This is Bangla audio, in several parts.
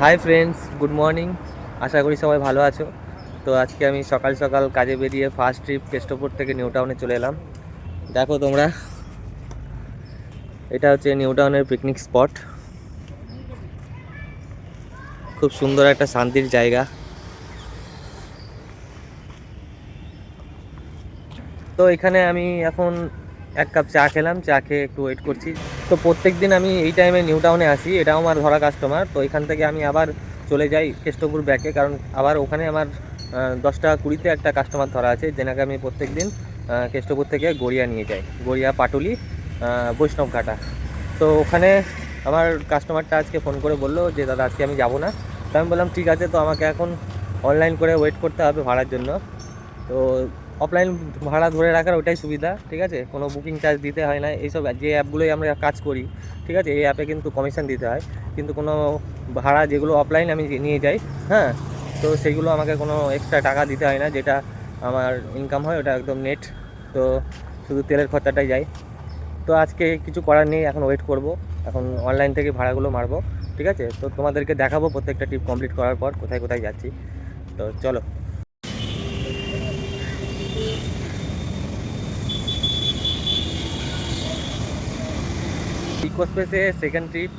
High friends, good morning. আশা করি সবাই ভালো আছো। তো আজকে আমি সকাল সকাল কাজে বেরিয়ে ফার্স্ট ট্রিপ কেষ্টপুর থেকে নিউ টাউনে চলে এলাম। দেখো তোমরা, এটা হচ্ছে নিউ টাউনের পিকনিক স্পট। খুব সুন্দর একটা শান্তির জায়গা। তো এখানে আমি এখন এক কাপ চা খেলাম, চা খেয়ে একটু ওয়েট করছি। তো প্রত্যেক দিন আমি এই টাইমে নিউ টাউনে আসি, এটাও আমার ধরা কাস্টমার। তো এখান থেকে আমি আবার চলে যাই কেষ্টপুর ব্যাকে, কারণ আবার ওখানে আমার 10 টাকা 20-তে একটা কাস্টমার ধরা আছে, যেনাকে আমি প্রত্যেক দিন কেষ্টপুর থেকে গড়িয়া নিয়ে যাই, গড়িয়া পাটুলি বৈষ্ণবঘাটা। তো ওখানে আমার কাস্টমারটা আজকে ফোন করে বললো যে দাদা আজকে আমি যাব না। তো আমি বললাম ঠিক আছে, তো আমাকে এখন অনলাইন করে ওয়েট করতে হবে ভাড়ার জন্য। তো অফলাইন ভাড়া ধরে রাখার ওটাই সুবিধা, ঠিক আছে, কোনো বুকিং চার্জ দিতে হয় না। এইসব যে অ্যাপগুলোই আমরা কাজ করি, ঠিক আছে, এই অ্যাপে কিন্তু কমিশন দিতে হয়, কিন্তু কোনো ভাড়া যেগুলো অফলাইন আমি নিয়ে যাই, হ্যাঁ, তো সেইগুলো আমাকে কোনো এক্সট্রা টাকা দিতে হয় না। যেটা আমার ইনকাম হয় ওটা একদম নেট। তো শুধু তেলের খরচাটাই যায়। তো আজকে কিছু করার নেই, এখন ওয়েট করব। এখন অনলাইন থেকে ভাড়াগুলো মারবো, ঠিক আছে। তো তোমাদেরকে দেখাবো প্রত্যেকটা ট্রিপ কমপ্লিট করার পর কোথায় কোথায় যাচ্ছি। তো চলো। ইকো স্পেসে সেকেন্ড ট্রিপ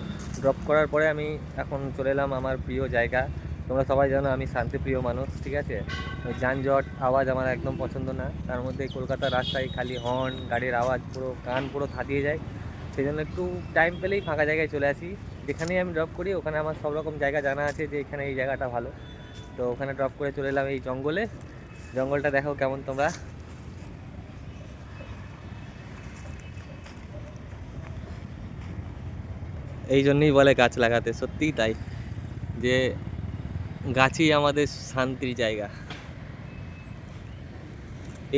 ড্রপ করার পরে আমি এখন চলে এলাম আমার প্রিয় জায়গা। তোমরা সবাই জানো আমি শান্তিপ্রিয় মানুষ, ঠিক আছে। ওই যানজট আওয়াজ আমার একদম পছন্দ না। তার মধ্যে কলকাতার রাস্তায় খালি হর্ন, গাড়ির আওয়াজ পুরো কান পুরো ধাঁধিয়ে যায়। সেই জন্য একটু টাইম পেলেই ফাঁকা জায়গায় চলে আসি। যেখানেই আমি ড্রপ করি ওখানে আমার সব রকম জায়গা জানা আছে যে এখানে এই জায়গাটা ভালো। তো ওখানে ড্রপ করে চলে এলাম এই জঙ্গলে। জঙ্গলটা দেখো কেমন তোমরা। এই জন্যই বলে গাছ লাগাতে, সত্যিই তাই, যে গাছই আমাদের শান্তির জায়গা।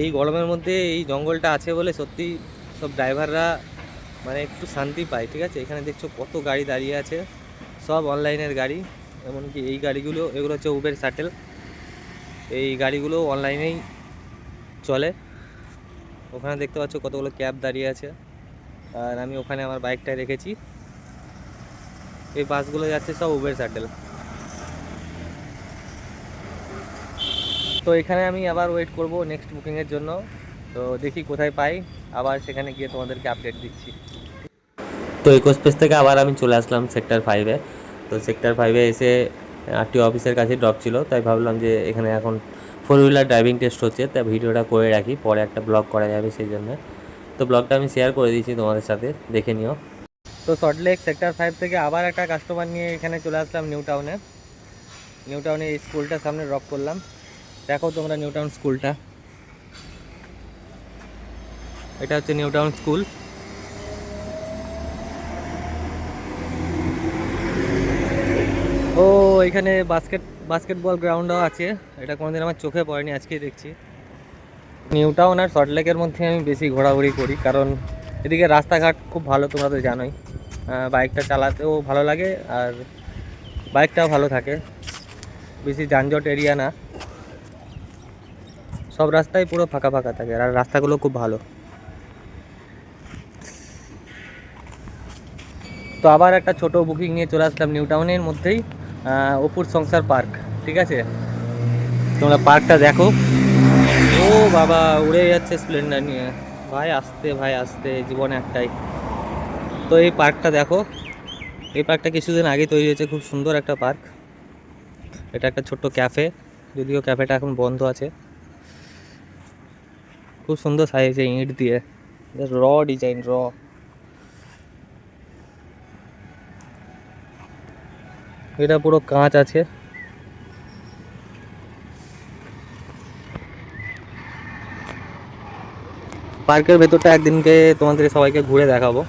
এই গরমের মধ্যে এই জঙ্গলটা আছে বলে সত্যি সব ড্রাইভাররা মানে একটু শান্তি পায়, ঠিক আছে। এখানে দেখছো কত গাড়ি দাঁড়িয়ে আছে, সব অনলাইনের গাড়ি। এমনকি এই গাড়িগুলো, এগুলো হচ্ছে উবের শাটেল, এই গাড়িগুলো অনলাইনেই চলে। ওখানে দেখতে পাচ্ছ কতগুলো ক্যাব দাঁড়িয়ে আছে, আর আমি ওখানে আমার বাইকটায় রেখেছি। এই বাসগুলো যাচ্ছে সব উবের শাটেল। তো এখানে আমি আবার ওয়েট করব নেক্সট বুকিংয়ের জন্য। তো দেখি কোথায় পাই, আবার সেখানে গিয়ে তোমাদেরকে আপডেট দিচ্ছি। তো ইকোস্পেস থেকে আবার আমি চলে আসলাম সেক্টর 5-এ। তো সেক্টর 5-এ এসে আরটিও অফিসের কাছে ড্রপ ছিল, তাই ভাবলাম যে এখানে এখন 4 হুইলার ড্রাইভিং টেস্ট হচ্ছে, তাই ভিডিওটা করে রাখি, পরে একটা ব্লগ করা যাবে সেই জন্য। তো ব্লগটা আমি শেয়ার করে দিয়েছি তোমাদের সাথে, দেখে নিও। তো সল্টলেক সেক্টর 5 থেকে আবার একটা কাস্টমার নিয়ে এখানে চলে আসলাম নিউ টাউনে। নিউ টাউনে এই স্কুলটার সামনে ড্রপ করলাম। দেখো তোমরা নিউ টাউন স্কুলটা, এটা হচ্ছে নিউ টাউন স্কুল। ও, এখানে বাস্কেটবল গ্রাউন্ডও আছে। এটা কোনোদিন আমার চোখে পড়েনি, আজকেই দেখছি। নিউ টাউন আর সল্টলেকের মধ্যে আমি বেশি ঘোরাঘুরি করি, কারণ এদিকে রাস্তাঘাট খুব ভালো, তোমরা তো জানোই। বাইকটা চালাতেও ভালো লাগে, আর বাইকটাও ভালো থাকে, বেশি যানজট এরিয়া না, সব রাস্তায় পুরো ফাঁকা ফাঁকা থাকে, আর রাস্তাগুলো খুব ভালো। তো আবার একটা ছোট বুকিং নিয়ে চলে আসলাম নিউ টাউনের মধ্যেই, অপুর সংসার পার্ক, ঠিক আছে। তোমরা পার্কটা দেখো। ও বাবা, উড়ে যাচ্ছে স্প্লেন্ডার নিয়ে। ভাই আসতে, ভাই আসতে, জীবনে একটাই। তো এই পার্কটা দেখো, এই পার্কটা কিছুদিন আগে তৈরি হয়েছে, খুব সুন্দর একটা পার্ক। এটা একটা ছোট্ট ক্যাফে, যদিও ক্যাফেটা এখন বন্ধ আছে। খুব সুন্দর সাজিয়েছে ইট দিয়ে, র ডিজাইন, এটা পুরো কাঁচ আছে। পার্কের ভেতরটা একদিনকে তোমাদের সবাইকে ঘুরে দেখাবো,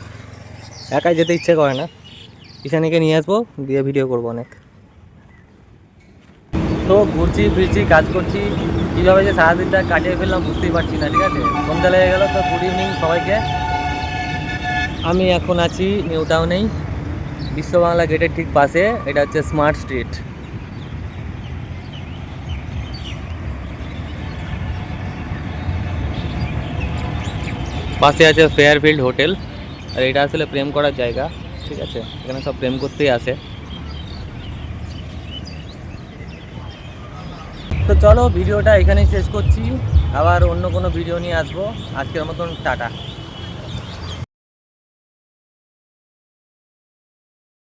একাই যেতে ইচ্ছে করে না, ঈশানীকে নিয়ে আসবো, দিয়ে ভিডিও করবো অনেক। তো ঘুরছি ফিরছি কাজ করছি, কীভাবে যে সারাদিনটা কাটিয়ে ফেললাম বুঝতেই পারছি না, ঠিক আছে। সন্ধ্যা লেগে গেলো। তো গুড ইভিনিং সবাইকে। আমি এখন আছি নিউ টাউনেই, বিশ্ব বাংলা গেটের ঠিক পাশে। এটা হচ্ছে স্মার্ট স্ট্রিট। পাশে আছে ফেয়ারফিল্ড হোটেল, আর এটা আসলে প্রেম করার জায়গা, ঠিক আছে। এখানে সব প্রেম করতেই আসে। তো চলো ভিডিওটা এখানেই শেষ করছি, আবার অন্য কোনো ভিডিও নিয়ে আসবো। আজকের মতন টাটা।